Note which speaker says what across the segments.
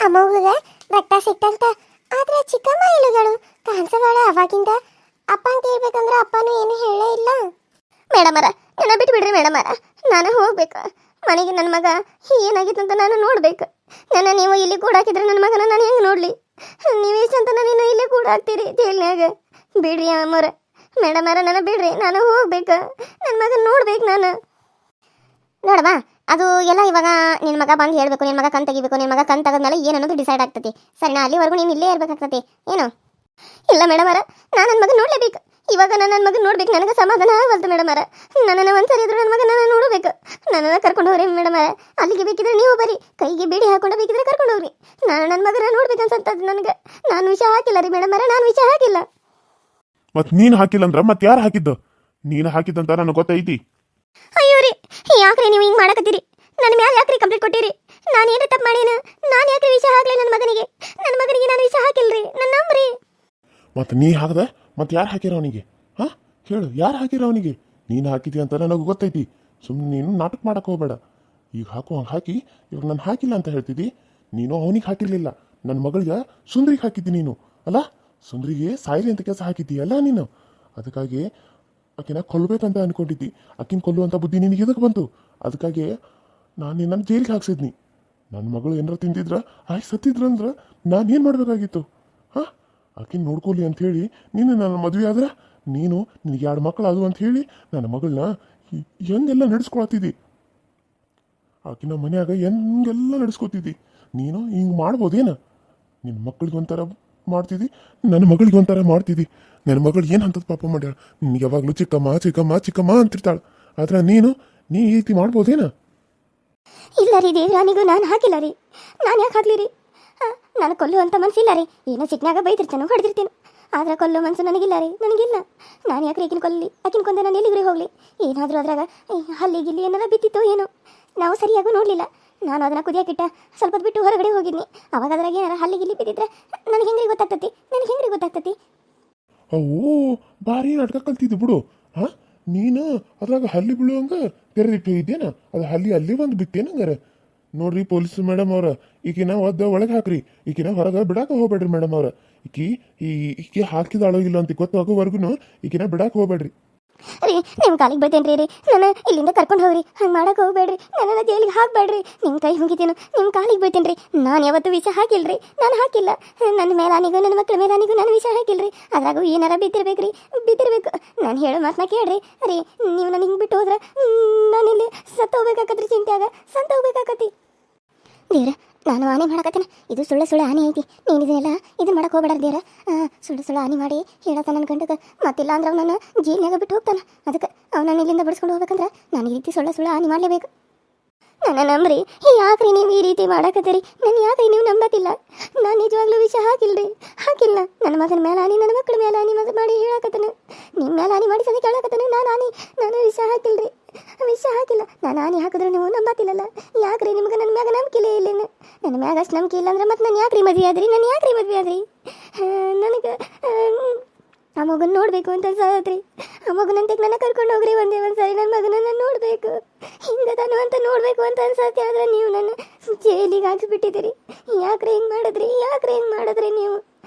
Speaker 1: ಅಮ್ಮಗ ರಕ್ತ ಸಿಕ್ತಂತ. ಆದ್ರೆ ಚಿಕ್ಕಮ್ಮ ಇಲ್ಲಗಳು ಕಾಣಿಸಬೇಡ ಅವಾಗಿಂದ. ಅಪ್ಪನ ಕೇಳ್ಬೇಕಂದ್ರೆ ಅಪ್ಪನೂ ಏನು ಹೇಳೇ ಇಲ್ಲ. ಮೇಡಮರ ನನ್ನ ಬಿಟ್ಟು ಬಿಡ್ರಿ ಮೇಡಮರ, ನಾನು ಹೋಗ್ಬೇಕು ಮನೆಗೆ. ನನ್ನ ಮಗ ಏನಾಗಿತ್ತು ಅಂತ ನಾನು ನೋಡ್ಬೇಕು. ನನ್ನ ನೀವು ಇಲ್ಲಿ ಕೂಡ ಹಾಕಿದ್ರೆ ನನ್ನ ಮಗನ ನಾನು ಹೆಂಗೆ ನೋಡ್ಲಿ? ನೀವು ಇಷ್ಟಂತ ನಾನು ಇಲ್ಲೇ ಕೂಡ ಹಾಕ್ತೀರಿ ಜೈಲ್ನಾಗ. ಬಿಡ್ರಿ ಅಮ್ಮರ, ಮೇಡಮರ ನನ್ನ ಬಿಡ್ರಿ, ನಾನು ಹೋಗ್ಬೇಕು. ನನ್ನ ಮಗನ ನೋಡ್ಬೇಕು ನಾನು. ನೋಡಮ್ಮ, ಅದು ಎಲ್ಲ ಇವಾಗ ನಿನ್ನ ಮಗ ಬಂದು ಹೇಳಬೇಕು, ನಿನ್ನ ಮಗ ಕಣ್ ತೆಗಿಬೇಕು. ನಿನ್ನ ಮಗ ಕಣ್ ತೆಗೆದ್ಮೇಲೆ ಏನನ್ನೋದು ಡಿಸೈಡ್ ಆಗ್ತತಿ. ಸರಿನಾ? ಅಲ್ಲಿವರೆಗೂ ನೀನು ಇಲ್ಲೇ ಇರಬೇಕಾಗ್ತತಿ ಏನು? ಇಲ್ಲ ಮೇಡಮರ, ನಾನು ನನ್ನ ಮಗ ನೋಡಲೇಬೇಕು. ಇವಾಗ ನಾನು ನನ್ನ ಮಗನ ನೋಡ್ಬೇಕು. ನನಗೆ ಸಮಾಧಾನ ಆಗವಲ್ತು ಮೇಡಮರ. ನನ್ನನ್ನು ಒಂದ್ಸರಿ ಇದ್ರು ನನ್ನ ಮಗನ ನಾನು ನೋಡಬೇಕು. ನನ್ನನ್ನು ಕರ್ಕೊಂಡು ಹೋಗ್ರಿ ಮೇಡಮರ. ಅಲ್ಲಿಗೆ ಬೇಕಿದ್ರೆ ನೀವು ಬರೀ, ಕೈಗೆ ಬೇಡಿ ಹಾಕೊಂಡು ಬೇಕಿದ್ರೆ ಕರ್ಕೊಂಡು ಹೋಗ್ರಿ. ನಾನು ನನ್ನ ಮಗನ ನೋಡ್ಬೇಕನ್ಸಂತದ್ದು ನನಗೆ. ನಾನು ವಿಷ ಹಾಕಿಲ್ಲ ರೀ ಮೇಡಮರ, ನಾನು ವಿಷ ಹಾಕಿಲ್ಲ.
Speaker 2: ಮತ್ ನೀನ್ ಹಾಕಿಲ್ಲ ಅಂದ್ರ ಮತ್ ಯಾರು ಹಾಕಿದ್ದು? ನೀನು ಹಾಕಿದ್ದಂತ ನನಗೆ ಗೊತ್ತೈತಿ.
Speaker 1: ಅಯ್ಯೋ ರೀ, ಯಾಕ್ರಿ ನೀವು ಹಿಂಗೆ ಮಾಡಕತ್ತೀರಿ? ನನ್ನ ಮ್ಯಾಲೆ ಯಾಕ್ರಿ ಕಂಪ್ಲೇಂಟ್ ಕೊಟ್ಟಿರಿ? ನಾನು ಏನು ತಪ್ಪು ಮಾಡೇನ? ನಾನು ಯಾಕ್ರಿ ವಿಷ ಹಾಕ್ಲಿ ನನ್ನ ಮಗನಿಗೆ? ನನ್ನ ಮಗನಿಗೆ ನಾನು ವಿಷ ಹಾಕಿಲ್ರಿ, ನನ್ನ ನಂಬ್ರಿ.
Speaker 2: ಮತ್ ನೀ ಹಾಕದ ಮತ್ ಯಾರು ಹಾಕಿರ ಅವನಿಗೆ? ಹಾ ಹೇಳು, ಯಾರು ಹಾಕಿರ ಅವನಿಗೆ? ನೀನು ಹಾಕಿದಿ ಅಂತ ನನಗೆ ಗೊತ್ತೈತಿ. ಸುಮ್ಮನೆ ನೀನು ನಾಟಕ ಮಾಡಕ್ ಹೋಗ್ಬೇಡ. ಈಗ ಹಾಕಿ ಇವಾಗ ನಾನು ಹಾಕಿಲ್ಲ ಅಂತ ಹೇಳ್ತಿದ್ದಿ. ನೀನು ಅವನಿಗೆ ಹಾಕಿರ್ಲಿಲ್ಲ, ನನ್ನ ಮಗಳಿಗೆ ಸುಂದ್ರಿಗೆ ಹಾಕಿದ್ದಿ ನೀನು ಅಲ್ಲ. ಸುಂದ್ರಿಗೆ ಸಾಯಿರಿ ಅಂತ ಕೆಲಸ ಹಾಕಿದ್ದೀಯಲ್ಲ ನೀನು. ಅದಕ್ಕಾಗಿ ಆಕಿನ ಕೊಲ್ಲಬೇಕಂತ ಅನ್ಕೊಂಡಿದ್ದಿ. ಆಕಿನ ಕೊಲ್ಲುವಂಥ ಬುದ್ಧಿ ನಿನಗೆ ಎದಕ್ಕೆ ಬಂತು? ಅದಕ್ಕಾಗಿ ನಾನು ನಿನ್ನನ್ನು ಜೈಲಿಗೆ ಹಾಕ್ಸಿದ್ನಿ. ನನ್ನ ಮಗಳು ಏನಾರ ತಿಂದಿದ್ರ ಸತ್ತಿದ್ರಂದ್ರೆ ನಾನೇನು ಮಾಡಬೇಕಾಗಿತ್ತು? ಹಾಂ, ಆಕಿನ ನೋಡ್ಕೊಲಿ ಅಂಥೇಳಿ ನೀನು ನನ್ನ ಮದುವೆ ಆದ್ರೆ ನೀನು ನಿನಗೆ 2 ಮಕ್ಕಳು ಅದು ಅಂತ ಹೇಳಿ ನನ್ನ ಮಗಳನ್ನ ಹೆಂಗೆಲ್ಲ ನಡೆಸ್ಕೊಳತ್ತಿದ್ದಿ. ಆಕಿನ ಮನ್ಯಾಗ ಹೆಂಗೆಲ್ಲ ನಡೆಸ್ಕೊತಿದ್ದಿ. ನೀನು ಹಿಂಗೆ ಮಾಡ್ಬೋದೇನ? ನಿನ್ನ ಮಕ್ಕಳಿಗೆ ಒಂಥರ ಮಾಡ್ತಿದ್ದಿ, ನನ್ನ ಮಗಳಿಗೆ ಒಂಥರ ಮಾಡ್ತಿದ್ದಿ. ನನ್ನ ಮಗಳು ಏನು ಅಂತದ್ದು ಪಾಪ ಮಾಡ್ಯಾಳ. ನಿನಗೆ ಯಾವಾಗಲೂ ಚಿಕ್ಕಮ್ಮ ಚಿಕ್ಕಮ್ಮ ಚಿಕ್ಕಮ್ಮ ಅಂತಿರ್ತಾಳೆ. ಆದ್ರೆ ನೀ ಈ ರೀತಿ ಮಾಡ್ಬೋದೇನ?
Speaker 1: ಇಲ್ಲ ರೀ ದೇವ್ರಾನಿಗೂ ನಾನು ಹಾಕಿಲ್ಲ ರೀ. ನಾನು ಯಾಕೆ ಹಾಕ್ಲಿ ರೀ? ನಾನು ಕೊಲ್ಲುವಂಥ ಮನಸ್ಸಿಲ್ಲ ರೀ. ಏನೋ ಸಿಟ್ನಾಗ ಬೈತಿರ್ತೇನೆ, ಹೊಡೆದಿರ್ತೇನೆ. ಆದ್ರೆ ಕೊಲ್ಲೋ ಮನಸ್ಸು ನನಗಿಲ್ಲ ರೀ, ನನಗಿಲ್ಲ. ನಾನು ಯಾಕೆ ಈಗಿನ ಕೊಲ್ಲಿ? ಆಕಿನ ಕೊಂದೆ ನಾನು ಎಲ್ಲಿಗ್ರಿ ಹೋಗಲಿ? ಏನಾದರೂ ಅದ್ರಾಗ ಹಲ್ಲಿ ಗಿಲ್ಲಿ ಏನಾರ ಬಿತ್ತಿತ್ತೋ ಏನೋ, ನಾವು ಸರಿಯಾಗೂ ನೋಡಲಿಲ್ಲ. ನಾನು ಅದನ್ನು ಕುದಿಯಾಕಿಟ್ಟ ಸ್ವಲ್ಪ ಬಿಟ್ಟು ಹೊರಗಡೆ ಹೋಗಿದ್ನಿ. ಅವಾಗ ಅದ್ರಾಗ ಏನಾರ ಹಲ್ಲಿ ಗಿಲ್ಲಿ ಬಿದ್ದಿದ್ರೆ ನನಗೆ ಹೆಂಗ್ರಿ ಗೊತ್ತಾಗ್ತತಿ?
Speaker 2: ಅವು ಭಾರಿ ನಾಟಕ ಕಲ್ತಿದ್ದು ಬಿಡು. ಹಾಂ, ನೀನು ಅದ್ರಾಗ ಹಲ್ಲಿ ಬೀಳುವಂಗ ತೆರೆದಿಟ್ಟು ಹೋಗಿದ್ದೇನ? ಅದು ಹಲ್ಲಿ ಅಲ್ಲಿ ಒಂದು ಬಿತ್ತೇನಂಗಾರ? ನೋಡ್ರಿ ಪೊಲೀಸ್ ಮೇಡಮ್ ಅವ್ರ, ಈಕಿನ ಒಳಗೆ ಹಾಕ್ರಿ. ಈಕಿನ ಹೊರಗೆ ಬಿಡಾಕ ಹೋಗ್ಬೇಡ್ರಿ ಮೇಡಮ್ ಅವ್ರ. ಈಕಿ ಹಾಕಿದಾಳೋ ಇಲ್ಲ ಅಂತ ಗೊತ್ತಾಗೋವರೆಗೂ ಈಕಿನ ಬಿಡಾಕ ಹೋಗ್ಬೇಡ್ರಿ.
Speaker 1: ರೀ, ನಿಮ್ಮ ಕಾಲಿಗೆ ಬೈತೇನ್ರಿ ರೀ. ನನ್ನ ಇಲ್ಲಿಂದ ಕರ್ಕೊಂಡು ಹೋಗ್ರಿ. ಹಂಗೆ ಮಾಡಕ್ಕೆ ಹೋಗ್ಬೇಡ್ರಿ. ನನ್ನನ್ನು ಜೈಲಿಗೆ ಹಾಕಬೇಡ್ರಿ. ನಿಮ್ಮ ಕೈ ಮುಗಿತೇನು, ನಿಮ್ಮ ಕಾಲಿಗೆ ಬೈತೇನ್ರಿ. ನಾನು ಯಾವತ್ತೂ ವಿಷ ಹಾಕಿಲ್ರಿ, ನಾನು ಹಾಕಿಲ್ಲ. ನನ್ನ ಮೇಲಾನಿಗೂ ನನ್ನ ಮಕ್ಕಳ ಮೇಲಾನಿಗೂ ನಾನು ವಿಷ ಹಾಕಿಲ್ರಿ. ಅದ್ರಾಗೂ ಏನಾರ ಬಿದ್ದಿರ್ಬೇಕು. ನಾನು ಹೇಳೋ ಮಾತನ್ನ ಕೇಳ್ರಿ. ರೀ, ನೀವು ನನಗೆ ಹಿಂಗೆ ಬಿಟ್ಟು ಹೋದ್ರೆ ನಾನಿಲ್ಲಿ ಸತ್ತು ಹೋಗ್ಬೇಕಾಕತ್ರಿ. ಚಿಂತ್ಯಾಗ ಸತ್ತು ಹೋಗ್ಬೇಕಾಕತಿ. ದೇವ್ರ, ನಾನು ಆನೆ ಮಾಡಕತ್ತೇನೆ. ಇದು ಸುಳ್ಳು ಆನೆ ಐತಿ. ನೀನು ಇದನ್ನೆಲ್ಲ ಇದನ್ನ ಮಾಡಕ್ಕೆ ಹೋಗ್ಬೇಡ ದೇವ್ರ. ಸುಳ್ಳು ಆನೆ ಮಾಡಿ ಹೇಳತ್ತ ನನ್ನ ಗಂಡಗೆ. ಮತ್ತಿಲ್ಲ ಅಂದ್ರೆ ಅವನನ್ನು ಜೀಲ್ನಾಗ ಬಿಟ್ಟು ಹೋಗ್ತಾನೆ. ಅದಕ್ಕೆ ಅವನನ್ನು ಇಲ್ಲಿಂದ ಬಿಡಿಸ್ಕೊಂಡು ಹೋಗ್ಬೇಕಂದ್ರೆ ನಾನು ಈ ರೀತಿ ಸುಳ್ಳು ಆನೆ ಮಾಡಲೇಬೇಕು. ನನ್ನ ನಂಬ್ರಿ. ಯಾಕ್ರಿ ನೀವು ಈ ರೀತಿ ಮಾಡಕತ್ತೀರಿ? ನಾನು ಯಾಕ್ರಿ ನೀವು ನಂಬತ್ತಿಲ್ಲ? ನಾನು ನಿಜವಾಗ್ಲೂ ವಿಷ ಹಾಕಿಲ್ಲ. ನನ್ನ ಮಗನ ಮೇಲೆ ಆನಿ, ನನ್ನ ಮಕ್ಕಳ ಮೇಲೆ ಆನಿ ಮಾಡಿ ಹೇಳಕತ್ತಾನೆ. ನಿಮ್ಮ ಮೇಲೆ ಆನಿ ಮಾಡಿ ಸದ್ಯ ಕೇಳಕತ್ತಾನೆ. ನಾನು ವಿಷ ಹಾಕಿಲ್ಲ. ನಾನು ಆನಿ ಹಾಕಿದ್ರೆ ನೀವು ನಂಬತ್ತಿಲ್ಲಲ್ಲ. ಯಾಕ್ರಿ ನಿಮ್ಗೆ ನನ್ನ ಮ್ಯಾಗ ನಂಬಿಕೆ ಇಲ್ಲ? ನನ್ನ ಮ್ಯಾಗ ಅಷ್ಟು ನಂಬಿಕೆ ಇಲ್ಲ ಅಂದ್ರೆ ಮತ್ತೆ ನಾನು ಯಾಕ್ರಿ ಮದುವೆ ಆದ್ರಿ? ನನಗೆ ಆ ಮಗನ ನೋಡಬೇಕು ಅಂತ ಅನ್ಸತ್ರಿ. ಆ ಮಗನಂತೆ ನನ್ನ ಕರ್ಕೊಂಡು ಹೋಗ್ರಿ ಒಂದ್ಸರಿ. ನನ್ನ ಮಗನನ್ನು ನೋಡಬೇಕು, ಹಿಂಗದಾನು ಅಂತ ನೋಡಬೇಕು ಅಂತ ಅನ್ಸತ್ತೆ. ಆದ್ರೆ ನೀವು ನನ್ನ ಜೈಲಿಗೆ ಹಾಕಿಬಿಟ್ಟಿದ್ದೀರಿ. ಯಾಕ್ರಿ ಹಿಂಗೆ ಮಾಡಿದ್ರಿ ನೀವು?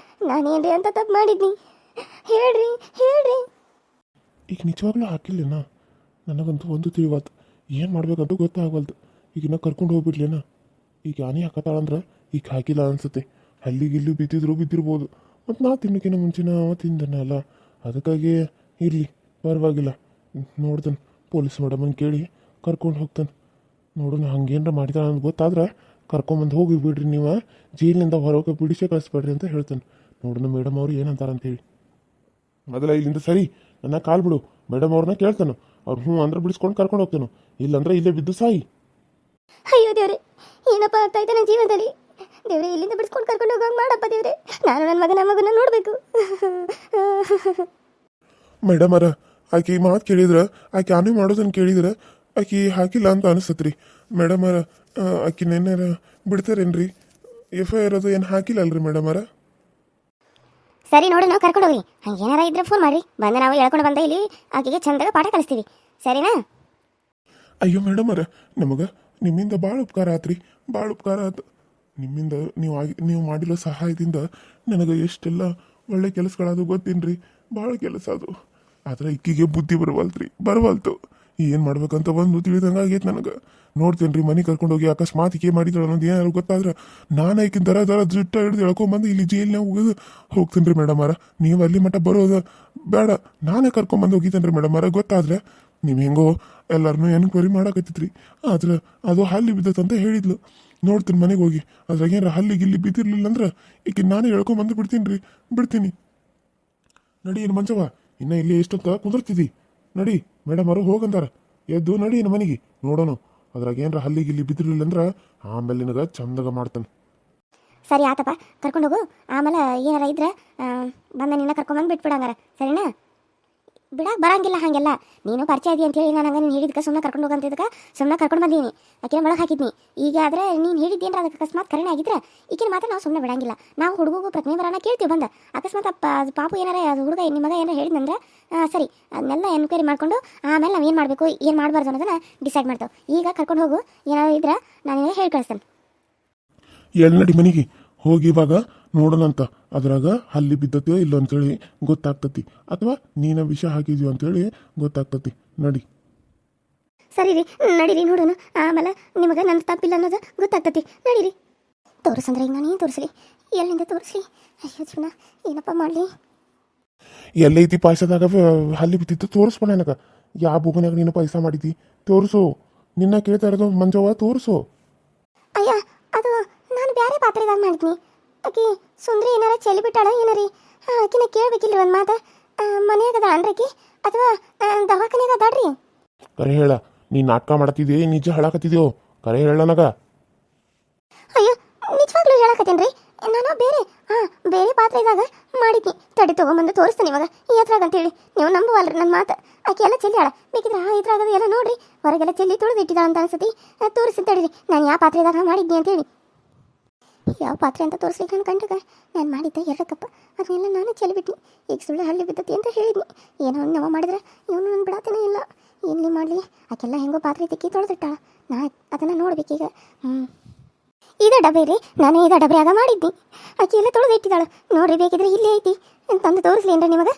Speaker 1: ನಾನೇನ್ರಿ ಅಂತ ತಪ್ಪು ಮಾಡಿದ್ನಿ? ಹೇಳ್ರಿ.
Speaker 2: ಈಗ ನಿಜವಾಗ್ಲೂ ಹಾಕಿಲ್ಲೇನ? ನನಗಂತೂ ಒಂದು ತಿಳಿವಾತು, ಏನು ಮಾಡ್ಬೇಕಂತೂ ಗೊತ್ತಾಗವಲ್ದು. ಈಗಿನ ಕರ್ಕೊಂಡು ಹೋಗ್ಬಿಡ್ಲೇನ? ಈಗ ಆನೆ ಹಾಕತ್ತಾಳಂದ್ರೆ ಈಗ ಹಾಕಿಲ್ಲ ಅನ್ಸುತ್ತೆ. ಹಲ್ಲಿಗಿಲ್ಲಿ ಬಿದ್ದಿರ್ಬೋದು. ಮತ್ತು ನಾ ತಿನ್ನೋಕಿನ ಮುಂಚೆನ ತಿಂದನಲ್ಲ, ಅದಕ್ಕಾಗಿ ಇರಲಿ ಪರವಾಗಿಲ್ಲ. ನೋಡ್ತಾನೆ, ಪೊಲೀಸ್ ಮೇಡಮನ್ನು ಕೇಳಿ ಕರ್ಕೊಂಡು ಹೋಗ್ತಾನೆ. ನೋಡೋಣ, ಹಂಗೇನಾರ ಮಾಡಿದಾಳ ಅಂತ ಗೊತ್ತಾದ್ರೆ ಕರ್ಕೊಂಬಂದು ಹೋಗಿ ಬಿಡ್ರಿ. ನೀವು ಜೈಲಿನಿಂದ ಹೊರಗೆ ಬಿಡಿಸೇ ಕಳಿಸ್ಬೇಡ್ರಿ ಅಂತ ಹೇಳ್ತಾನೆ. ನೋಡೋಣ ಮೇಡಮ್ ಅವ್ರು ಏನಂತಾರಂತೇಳಿ. ಮೊದಲ ಇಲ್ಲಿಂದ ಸರಿ, ನನ್ನ ಕಾಲು ಬಿಡು. ಮೇಡಮ್ ಅವ್ರನ್ನ ಕೇಳ್ತಾನೆ. ಅವ್ರು ಹ್ಞೂ ಅಂದ್ರೆ ಬಿಡಿಸ್ಕೊಂಡು ಕರ್ಕೊಂಡು ಹೋಗ್ತಾನೆ, ಇಲ್ಲಾಂದ್ರೆ ಇಲ್ಲೇ ಬಿದ್ದು ಸಾಯಿ.
Speaker 1: ಅಯ್ಯೋ ದೇವ್ರೆ, ಏನಪ್ಪ ಆಗ್ತಾ ಇದೆ ನನ್ನ ಜೀವನದಲ್ಲಿ? ದೇವ್ರೆ, ಇಲ್ಲಿಂದ ಬಿಡಿಸ್ಕೊಂಡು ಕರ್ಕೊಂಡು ಹೋಗೋಂಗೆ ಮಾಡಪ್ಪ ದೇವ್ರೆ. ನಾನು ನನ್ನ ಮಗನ ನೋಡಬೇಕು.
Speaker 2: ಮೇಡಮ್ ಅರ, ಆಕೆ ಮಾತು ಕೇಳಿದ್ರೆ, ಆಕೆ ಆನೆ ಮಾಡೋದನ್ನು ಕೇಳಿದ್ರೆ ಆಕೆ ಹಾಕಿಲ್ಲ ಅಂತ ಅನಿಸ್ತತ್ರಿ. ಮೇಡಮ್ ಅರ, ಆಕಿನ ಏನಾರ ಬಿಡ್ತಾರೇನ್ರಿ? FIR ಅದು ಏನು ಹಾಕಿಲ್ಲ ಅಲ್ರಿ ಮೇಡಮ್ ಅರ?
Speaker 1: ಸರಿ, ನೋಡಿ, ನಾವು ಕರ್ಕೊಂಡು ಹೋಗ್ರಿ. ಹಂಗೆ ಏನಾರ ಇದ್ರೆ ಫೋನ್ ಮಾಡಿರಿ. ಬಂದು ನಾವು ಹೇಳ್ಕೊಂಡು ಬಂದ ಇಲ್ಲಿ ಆಕೆಗೆ ಚಂದಾಗ ಪಾಠ ಕಲಿಸ್ತೀವಿ, ಸರಿನಾ?
Speaker 2: ಅಯ್ಯೋ ಮೇಡಮ್ ಅರ, ನಮಗೆ ನಿಮ್ಮಿಂದ ಭಾಳ ಉಪಕಾರ ಆತ್ರಿ. ಭಾಳ ಉಪಕಾರ ಆತು. ನಿಮ್ಮಿಂದ ನೀವು ಮಾಡಿರೋ ಸಹಾಯದಿಂದ ನನಗೆ ಎಷ್ಟೆಲ್ಲ ಒಳ್ಳೆ ಕೆಲಸಗಳದು ಗೊತ್ತೇನ್ರಿ, ಭಾಳ ಕೆಲಸ ಅದು. ಆದ್ರೆ ಇಕ್ಕಿಗೆ ಬುದ್ಧಿ ಬರವಲ್ತು. ಏನು ಮಾಡ್ಬೇಕಂತ ಬಂದು ತಿಳಿದಂಗೆ ಆಗೈತೆ ನನಗೆ. ನೋಡ್ತೇನ್ರಿ, ಮನೆ ಕರ್ಕೊಂಡೋಗಿ ಅಕಸ್ಮಾತ್ ಈಕೆ ಮಾಡಿದಳು ಅನ್ನೋದು ಏನಾದ್ರು ಗೊತ್ತಾದ್ರೆ ನಾನು ಈಕಿನ ದರ ಜುಟ್ಟ ಹಿಡಿದು ಎಳ್ಕೊಂಬಂದು ಇಲ್ಲಿ ಜೈಲಿನಾಗ ಹೋಗೋದು ಹೋಗ್ತೇನ್ರಿ ಮೇಡಮರ. ನೀವು ಅಲ್ಲಿ ಮಟ್ಟ ಬರೋದು ಬೇಡ, ನಾನೇ ಕರ್ಕೊಂಬಂದು ಹೋಗಿದ್ದೇನ್ರಿ ಮೇಡಮರ. ಗೊತ್ತಾದ್ರೆ ನೀವು ಹೆಂಗೋ ಎಲ್ಲರನ್ನೂ ಎನ್ಕ್ವೈರಿ ಮಾಡಾಕತ್ತಿದ್ರಿ, ಆದ್ರೆ ಅದು ಹಲ್ಲಿ ಬಿದ್ದತ್ತಂತ ಹೇಳಿದ್ಲು. ನೋಡ್ತೀನಿ ಮನೆಗೆ ಹೋಗಿ, ಅದ್ರಾಗ ಏನಾರ ಹಲ್ಲಿ ಗಿಲ್ಲಿ ಬಿದ್ದಿರ್ಲಿಲ್ಲ ಅಂದ್ರೆ ಈಕೆ ನಾನೇ ಎಳ್ಕೊಂಬಂದು ಬಿಡ್ತೀನಿ. ನಡಿ ಏನು ಮಂಚವ, ಇನ್ನ ಇಲ್ಲಿ ಎಷ್ಟೊತ್ತ ಕುದುರ್ತಿದ್ದಿ? ನಡಿ, ಮೇಡಮ್ ಅವರು ಹೋಗಂತಾರ, ಎದ್ದು ನಡಿ ಇನ್ನು ಮನೆಗೆ ನೋಡೋಣ. ಅದ್ರಾಗ ಏನಾರ ಹಲ್ಲಿ ಗಿಲ್ಲಿ ಬಿದ್ದಿರ್ಲಿಲ್ಲ ಅಂದ್ರೆ ಆಮೇಲೆ ನಿನಗೆ ಚಂದಗ ಮಾಡ್ತಾನೆ.
Speaker 1: ಸರಿ ಆತಪ್ಪ, ಕರ್ಕೊಂಡು ಹೋಗು. ಆಮೇಲೆ ಏನಾರ ಇದ್ರೆ ಬಂದ ನಿನ್ನ ಕರ್ಕೊಂಬಂದು ಬಿಟ್ಬಿಡಂಗಾರ, ಸರಿನಾ? ಬಿಡಕ್ಕೆ ಬರಂಗಿಲ್ಲ ಹಾಗೆಲ್ಲ. ನೀನು ಪರಿಚಯ ಇದೆಯಾ ಅಂತೇಳಿ ನಾನು ಹಂಗೆ ನೀನು ಹೇಳಿದ್ಕೆ ಸುಮ್ಮನೆ ಕರ್ಕೊಂಡು ಹೋಗಂತಿದ್ದಕ್ಕೆ ಸುಮ್ಮನೆ ಕರ್ಕೊಂಡು ಬಂದೀನಿ. ಆಕೆನ ಒಳಗೆ ಹಾಕಿದ್ನಿ. ಈಗ ಆದರೆ ನೀನು ಹೇಳಿದ್ದೇನ್ರ ಅದಕ್ಕೆ ಅಕಸ್ಮಾತ್ ಕರೆನೇ ಆಗಿದ್ರೆ ಈಗಿನ ಮಾತ್ರ ನಾವು ಸುಮ್ಮನೆ ಬಿಡಂಗಿಲ್ಲ. ನಾವು ಹುಡುಗಗೂ ಪ್ರಜ್ಞೆ ಬರೋಣ ಕೇಳ್ತೀವಿ ಬಂದ. ಅಕಸ್ಮಾತ್ ಅದು ಪಾಪು ಏನಾರ ಅದು ಹುಡುಗ ನಿಮ್ಮ ಮಗ ಏನಾರ ಹೇಳಿದಂದ್ರೆ ಸರಿ, ಅದನ್ನೆಲ್ಲ ಎನ್ಕ್ವೈರಿ ಮಾಡಿಕೊಂಡು ಆಮೇಲೆ ನಾವು ಏನು ಮಾಡಬೇಕು ಏನು ಮಾಡಬಾರ್ದು ಅನ್ನೋದನ್ನ ಡಿಸೈಡ್ ಮಾಡ್ತೇವೆ. ಈಗ ಕರ್ಕೊಂಡು ಹೋಗು, ಏನಾದ್ರು ಇದ್ರೆ ನಾನು ಹೇಳಿ ಕಳಿಸ್ತೇನೆ.
Speaker 2: ನಡಿ ಮನೆಗೆ ಹೋಗಿ ಇವಾಗ ನೋಡೋಣಂತ. ಅದ್ರಾಗ ಹಲ್ಲಿ ಬಿದ್ದತೆಯೋ ಇಲ್ಲೋ ಅಂತೇಳಿ ಗೊತ್ತಾಗ್ತತಿ, ಅಥವಾ ನೀನ ವಿಷ ಹಾಕಿದ್ಯೋ ಅಂತೇಳಿ ಗೊತ್ತಾಗ್ತತಿ. ನಡಿ.
Speaker 1: ಸರಿ ರೀ, ನಡೀರಿ ನೋಡೋಣ. ಆಮೇಲೆ ನಿಮಗೆ ನನ್ನ ತಪ್ಪಿಲ್ಲ ಅನ್ನೋದು ಗೊತ್ತಾಗ್ತತಿ. ನಡೀರಿ. ತೋರಿಸಂದ್ರೆ ಈಗ ನಾನು ಏನು ತೋರಿಸ್ಲಿ, ಎಲ್ಲಿಂದ ತೋರಿಸ್ಲಿ? ಅಯ್ಯೋ ಜೀವನ, ಏನಪ್ಪ ಮಾಡಲಿ?
Speaker 2: ಎಲ್ಲೈತಿ ಪಾಯಸದಾಗ ಹಲ್ಲಿ ಬಿದ್ದಿತ್ತು, ತೋರಿಸ್ಬ ನನಗೆ. ಯಾವ ಬುಗನ್ಯಾಗ ನೀನು ಪಾಯಸ ಮಾಡಿದ್ದಿ ತೋರಿಸು. ನಿನ್ನ ಕೇಳ್ತಾ ಇರೋದು ಮಂಜವ್ವ, ತೋರಿಸು.
Speaker 1: ಅಯ್ಯ, ಅದು ನಾನು ಬೇರೆ ಪಾತ್ರೆದಾಗ ಮಾಡಿದ್ನಿ. ಆಕಿ ಸುಂದ್ರಿ ಏನಾರ ಚೆಲ್ಲಿ ಬಿಟ್ಟಾಳ ಏನಾರಿ? ಆಕಿನ ಕೇಳ್ಬೇಕಿಲ್ಲ ಒಂದು ಮಾತು. ಮನೆಯಾಗದ ಅನ್ರಕಿ ಅಥವಾ ದವಾಖಾನೆಯಾಗ ಅದಾಡ್ರಿ?
Speaker 2: ಕರೆ ಹೇಳ, ನೀ ನಾಟಕ ಮಾಡತ್ತಿದ್ದಿ ನಿಜ ಹೇಳಾಕತ್ತಿದ್ಯೋ? ಕರೆ ಹೇಳ ನನಗ.
Speaker 1: ಅಯ್ಯೋ, ನಿಜವಾಗ್ಲೂ ಹೇಳಕತ್ತೇನ್ರಿ. ನಾನು ಬೇರೆ ಪಾತ್ರೆದಾಗ ಮಾಡಿದ್ನಿ. ತಡಿ ತೊಗೊಂಬಂದು ತೋರಿಸ್ತೇನೆ ಇವಾಗ ಎದ್ರಾಗ ಅಂತೇಳಿ. ನೀವು ನಂಬುವಲ್ರಿ ನನ್ನ ಮಾತು. ಆಕೆ ಎಲ್ಲ ಚೆಲ್ಲಿ ಹಾಳ ಬೇಕಿದ್ರೆ ಇದ್ರಾಗದು ಎಲ್ಲ ನೋಡ್ರಿ, ಹೊರಗೆಲ್ಲ ಚೆಲ್ಲಿ ತುಳಿದು ಇಟ್ಟಿದ್ದಾಳ ಅಂತ ಅನ್ಸತಿ. ತೋರಿಸಿ ತಡೀರಿ ನಾನು ಯಾವ ಪಾತ್ರೆದಾಗ ಮಾಡಿದ್ನಿ ಅಂತೇಳಿ. ಯಾವ ಪಾತ್ರೆ ಅಂತ ತೋರಿಸ್ಲಿಕ್ಕೆ ನಾನು ಕಂಡಾಗ ನಾನು ಮಾಡಿದ್ದೆ 2 ಕಪ್, ಅದನ್ನೆಲ್ಲ ನಾನು ಚೆಲ್ಲಿಬಿಟ್ನಿ. ಈಗ ಸುಳ್ಳು ಹಳ್ಳಿ ಬಿದ್ದತಿ ಅಂತ ಹೇಳಿದ್ನಿ. ಏನೋ ನವ ಮಾಡಿದ್ರೆ ಇವನು ನಾನು ಬಿಡಾತೇನೇ ಇಲ್ಲ. ಏನ್ಲಿ ಮಾಡಲಿ, ಆಕೆಲ್ಲ ಹೆಂಗೋ ಪಾತ್ರೆ ತಿಕ್ಕಿ ತೊಳೆದಿಟ್ಟಾಳ. ನಾ ಅದನ್ನು ನೋಡ್ಬೇಕೀಗ. ಇದ ಡಬ್ಬೆ ರೀ, ನಾನು ಇದ ಡಬ್ರ್ಯಾಗ ಮಾಡಿದ್ನಿ. ಆಕೆ ಎಲ್ಲ ತೊಳೆದು ಇಟ್ಟಿದ್ದಾಳು ನೋಡ್ರಿ, ಬೇಕಿದ್ರೆ ಇಲ್ಲೇ ಐತಿ ತಂದು ತೋರಿಸ್ಲೇನ್ರಿ ನಿಮಗೆ?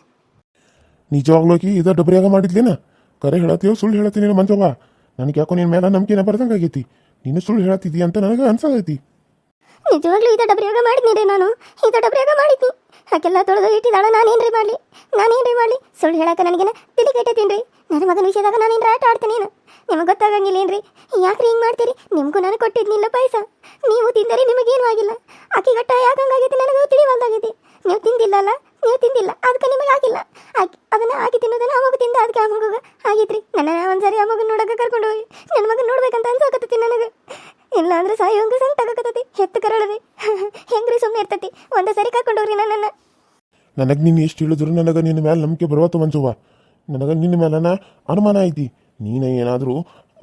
Speaker 2: ನಿಜವಾಗ್ಲೂ ಇದ ಡಬ್ರಿಯಾಗ ಮಾಡಿದ್ಲೇನ? ಕರೆ ಹೇಳತ್ತೀಯೋ ಸುಳ್ಳು ಹೇಳತ್ತೀನಿ ಮಂಜವ್ವ? ನನಗೆ ಯಾಕೋ ನಿನ್ನ ಮೇಲೆ ನಂಬಿಕೆನ ಬರ್ದಂಗಾಗೈತಿ. ನೀನು ಸುಳ್ಳು ಹೇಳತ್ತಿದ್ದೀಯ ಅಂತ ನನಗೆ ಅನ್ಸಾಗೈತಿ.
Speaker 1: ನಿಜವಾಗ್ಲೂ ಇದ ಡಬ್ರ್ಯಾಗ ಮಾಡಿದ್ನಿ ರೀ, ನಾನು ಇದ ಡಬ್ರ್ಯಾಗ ಮಾಡಿದ್ನಿ. ಆಕೆಲ್ಲ ತೊಳೆದು ಇಟ್ಟಿದ್ದಾಳ. ನಾನೇನ್ರಿ ಮಾಡಲಿ? ಸುಳ್ಳು ಹೇಳಕ್ಕೆ ನನಗೇನ ತಿಳಿ ಕೆಟ್ಟತೀನಿ ರೀ. ನನ್ನ ಮಗನ ವಿಷಯದಾಗ ನಾನೇನ್ರ ಆಟ ಆಡ್ತೀನಿ. ನಿಮಗೆ ಗೊತ್ತಾಗಂಗಿಲ್ಲ ಏನ್ರಿ? ಯಾಕ್ರಿ ಹಿಂಗೆ ಮಾಡ್ತೀರಿ? ನಿಮಗೂ ನಾನು ಕೊಟ್ಟಿದ್ನಿಲ್ಲ ಪಾಯಸ, ನೀವು ತಿಂದರೆ ನಿಮಗೇನು ಆಗಿಲ್ಲ. ಆಕೆ ಗಟ್ಟ ಯಾಕಂಗಾಗೈತಿ ನನಗೂ ತಿಳಿವಲ್ದಾಗೈತಿ. ನೀವು ತಿಂದಿಲ್ಲ, ಅದಕ್ಕೆ ನಿಮಗೆ ಆಗಿಲ್ಲ. ಅದನ್ನ ಆಕೆ ತಿನ್ನೋದನ್ನ ಆ ಮಗು ತಿಂದ, ಅದಕ್ಕೆ ಆ ಮಗುಗ ಆಗಿದ್ರಿ. ನನ್ನ ಒಂದ್ಸರಿ ಆ ಮಗನ ನೋಡಕ್ಕೆ ಕರ್ಕೊಂಡು ಹೋಗಿ, ನನ್ನ ಮಗನ ನೋಡ್ಬೇಕಂತ ಅನ್ಸಾಕತ್ತತಿ ನನಗೆ. ಇಲ್ಲ ಅಂದ್ರೆ ಸಾಯೋಂಗ ಸಂಕಟಾಗತ್ತತಿ. ಹೆತ್ತು ಕರಳರಿ ಹೆಂಗ್ರಿ ಸುಮ್ಮನೆ ಇರ್ತತಿ? ಒಂದೇ ಸರಿ ಕರ್ಕೊಂಡೋಗ್ರಿ ನನ್ನನ್ನು.
Speaker 2: ನನಗೆ ನೀನು ಎಷ್ಟು ಹೇಳಿದ್ರು ನನಗೆ ನಿನ್ನ ಮೇಲೆ ನಂಬಿಕೆ ಬರುವತ್ತು ಮಂಜವ್ವ. ನನಗೆ ನಿನ್ನ ಮೇಲನ ಅನುಮಾನ ಐತಿ. ನೀನು ಏನಾದರೂ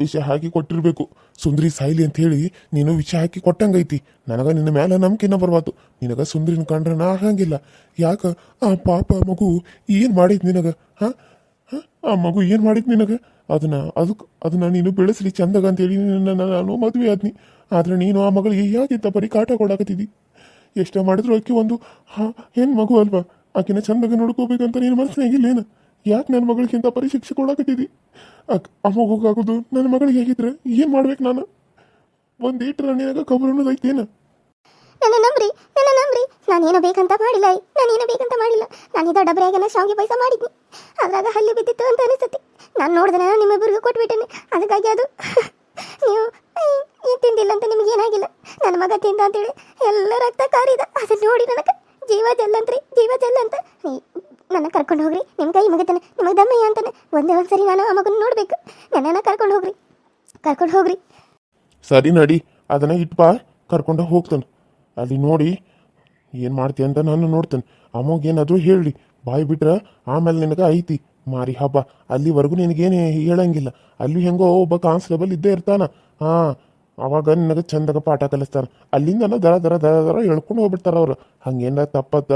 Speaker 2: ವಿಷ ಹಾಕಿ ಕೊಟ್ಟಿರಬೇಕು. ಸುಂದ್ರಿ ಸಾಯ್ಲಿ ಅಂತ ಹೇಳಿ ನೀನು ವಿಷ ಹಾಕಿ ಕೊಟ್ಟಂಗೈತಿ. ನನಗೆ ನಿನ್ನ ಮೇಲೆ ನಂಬಿಕೆನ ಬರ್ಬಾತು. ನಿನಗೆ ಸುಂದ್ರಿನ ಕಂಡ್ರೆ ನಾ ಆಗಂಗಿಲ್ಲ. ಯಾಕೆ ಆ ಪಾಪ ಮಗು ಏನು ಮಾಡಿದ್ ನಿನಗೆ? ಆ ಮಗು ಏನು ಮಾಡಿದ್ ನಿನಗೆ? ಅದನ್ನ ನೀನು ಬೆಳೆಸಲಿ ಚಂದಾಗ ಅಂತೇಳಿ ನಾನು ಮದುವೆ ಆದ್ನಿ. ಆದ್ರೆ ನೀನು ಆ ಮಗಳಿಗೆ ಯಾಕಿಂತ ಬರೀ ಕಾಟ ಕೊಡಾಕತ್ತಿದ್ದಿ? ಎಷ್ಟ ಮಾಡಿದ್ರು ಆಕೆ ಒಂದು ಹೆಣ್ಣು ಮಗು ಅಲ್ವಾ? ಆಕಿನ ಚಂದಾಗ ನೋಡ್ಕೋಬೇಕಂತ ನೀನು ಮನಸ್ಸಿನಾಗಿಲ್ಲೇನು? ಯಾಕೆ ನನ್ನ ಮಗಳಿಗಿಂತ ಶಿಕ್ಷೆ ಕೊಡಾಕತ್ತಿದ್ದಿ? ಆ ಮಗುಗಾಗೋದು ನನ್ನ ಮಗಳಿಗೆ ಹೇಗಿದ್ರೆ ಏನು ಮಾಡ್ಬೇಕು ನಾನು? ಒಂದು ಈಟ್ರ ನಿನಗೆ ಕಬರ್ ಅನ್ನೋದೈತೇನು?
Speaker 1: ನನ್ನ ನಂಬ್ರಿ. ನಾನೇನೋ ಬೇಕಂತ ಮಾಡಿಲ್ಲ. ನಾನು ಇದ ಡಬ್ರ್ಯಾಗನ ಶಾವಿಗೆ ಪಾಯಸ ಮಾಡಿದ್ನಿ. ಅದ್ರಾಗ ಹಲ್ಲಿ ಬಿದ್ದಿತ್ತು ಅಂತ ಅನಿಸ್ತತಿ. ನಾನು ನೋಡ್ದೆ, ನಿಮ್ಮಿಬ್ಬರಿಗೂ ಕೊಟ್ಬಿಟ್ಟೇನೆ. ಅದಕ್ಕಾಗಿ ಅದು ನೀವು ತಿಂದಿಲ್ಲ ಅಂತ ನಿಮಗೇನಾಗಿಲ್ಲ. ನನ್ನ ಮಗ ತಿಂದ ಅಂತೇಳಿ ಎಲ್ಲ ರಕ್ತ ಕಾರಿದ. ಅದನ್ನ ನೋಡಿ ನನಗೆ ಜೀವ ಜಲ್ಲ ಅಂತ ನನ್ನ ಕರ್ಕೊಂಡು ಹೋಗ್ರಿ. ನಿಮ್ಮ ಕೈ ಮುಗಿತಾನೆ, ನಿಮಗೆ ದಮ್ಮಯ್ಯ ಅಂತಾನೆ. ಒಂದ್ಸರಿ ನಾನು ಆ ಮಗನ ನೋಡ್ಬೇಕು. ನನ್ನನ್ನು ಕರ್ಕೊಂಡು ಹೋಗ್ರಿ.
Speaker 2: ಸರಿ ನಡಿ, ಅದನ್ನ ಇಟ್ಬಾ, ಕರ್ಕೊಂಡು ಹೋಗ್ತಾನೆ. ಅಲ್ಲಿ ನೋಡಿ ಏನು ಮಾಡ್ತೀಯ ಅಂತ ನಾನು ನೋಡ್ತೇನೆ. ಅಮ್ಮಗೇನಾದರೂ ಹೇಳಿ ಬಾಯಿ ಬಿಟ್ರೆ ಆಮೇಲೆ ನಿನಗೆ ಐತಿ ಮಾರಿ ಹಬ್ಬ. ಅಲ್ಲಿವರೆಗೂ ನಿನಗೇನು ಹೇಳಂಗಿಲ್ಲ. ಅಲ್ಲಿ ಹೆಂಗೋ ಒಬ್ಬ ಕಾನ್ಸ್ಟೇಬಲ್ ಇದ್ದೇ ಇರ್ತಾನ. ಅವಾಗ ನಿನಗೆ ಚಂದಾಗ ಪಾಠ ಕಲಿಸ್ತಾನೆ. ಅಲ್ಲಿಂದ ದರ ಹೇಳ್ಕೊಂಡು ಹೋಗ್ಬಿಡ್ತಾರ ಅವ್ರು. ಹಂಗೇನ ತಪ್ಪತ್ತ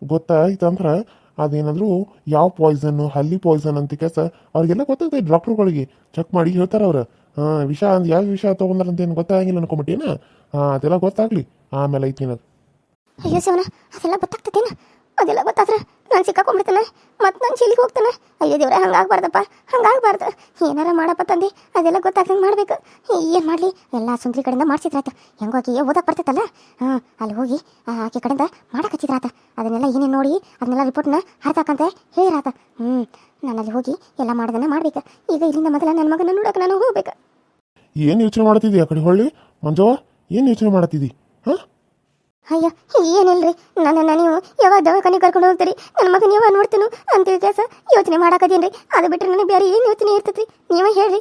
Speaker 2: ಗೊತ್ತಾಯ್ತಂದ್ರೆ ಅದೇನಾದರೂ ಯಾವ ಪಾಯ್ಸನ್ನು, ಹಲ್ಲಿ ಪಾಯ್ಸನ್ ಅಂತ ಕೆಲಸ ಅವ್ರಿಗೆಲ್ಲ ಗೊತ್ತಾಗ್ತೈತೆ. ಡಾಕ್ಟ್ರುಗಳಿಗೆ ಚೆಕ್ ಮಾಡಿ ಹೇಳ್ತಾರ ಅವ್ರು. ವಿಷ ಯಾವ ವಿಷ ತೊಗೊಂಡ್ರಂತ ಏನು ಗೊತ್ತಾಗಿಲ್ಲ ಅನ್ಕೊಂಬಿಟ್ಟೇನ? ಅದೆಲ್ಲ ಗೊತ್ತಾಗ್ಲಿ. ಆಮೇಲೆ ಐತಿ ನಿನಗೆ.
Speaker 1: ಅಯ್ಯೋ ಶಿವನ, ಅದೆಲ್ಲ ಗೊತ್ತಾಗ್ತದೇನ? ಅದೆಲ್ಲ ಗೊತ್ತಾದ್ರೆ ನಾನು ಸಿಕ್ಕಾಕೊಂಡ್ಬಿಡ್ತಾನೆ, ಮತ್ತು ನಾನು ಜೈಲಿಗೆ ಹೋಗ್ತಾನೆ. ಅಯ್ಯೋ ದೇವ್ರೆ, ಹಂಗಾಗ್ಬಾರ್ದಪ್ಪ, ಹಂಗಾಗ್ಬಾರ್ದು. ಏನಾರ ಮಾಡಪ್ಪ ತಂದೆ, ಅದೆಲ್ಲ ಗೊತ್ತಾಗ್ದಂಗೆ ಮಾಡ್ಬೇಕು. ಏನು ಮಾಡಲಿ, ಎಲ್ಲ ಸುಂದ್ರಿ ಕಡೆಯಿಂದ ಮಾಡ್ಸಿದ್ರಾತ. ಹೆಂಗೋ ಆಕೆಗೆ ಓದಕ್ಕೆ ಬರ್ತೈತಲ್ಲ, ಅಲ್ಲಿ ಹೋಗಿ ಆಕೆ ಕಡೆಯಿಂದ ಮಾಡಕ್ಕೆ ಹಚ್ಚಿದ್ರಾತ. ಅದನ್ನೆಲ್ಲ ಏನೇನು ನೋಡಿ ಅದನ್ನೆಲ್ಲ ರಿಪೋರ್ಟ್ನ ಹರಿತಾಕಂತ ಹೇಳಿರಾತ. ನಾನು ಅಲ್ಲಿ ಹೋಗಿ ಎಲ್ಲ ಮಾಡ್ದನ್ನ ಮಾಡ್ಬೇಕು. ಈಗ ಇಲ್ಲಿಂದ ಮೊದಲ ನನ್ನ ಮಗನ ನೋಡಕ್ಕೆ ನಾನು ಹೋಗ್ಬೇಕು.
Speaker 2: ಏನು ಯೋಚನೆ ಮಾಡತ್ತಿದ್ದಿ ಆ ಕಡೆ ಹೊಳ್ಳಿ ಮಂಜವ್ವ? ಏನು ಯೋಚನೆ ಮಾಡತ್ತಿದ್ದಿ? ಹಾಂ,
Speaker 1: ಅಯ್ಯೋ ಏನಿಲ್ರಿ, ನನ್ನನ್ನು ನೀವು ಯಾವಾಗ ದವಾಖಾನೆ ಕರ್ಕೊಂಡು ಹೋಗ್ತೀರಿ, ನನ್ನ ಮಗನ ಯಾವಾಗ ನೋಡ್ತೀನು ಅಂತೇಳಿ ಕೆಲಸ ಯೋಚನೆ ಮಾಡಾಕತ್ತೀನಿ. ಅದು ಬಿಟ್ಟರೆ ನನಗೆ ಬೇರೆ ಏನು ಯೋಚನೆ ಇರ್ತೈತಿ? ನೀವೇ ಹೇಳ್ರಿ,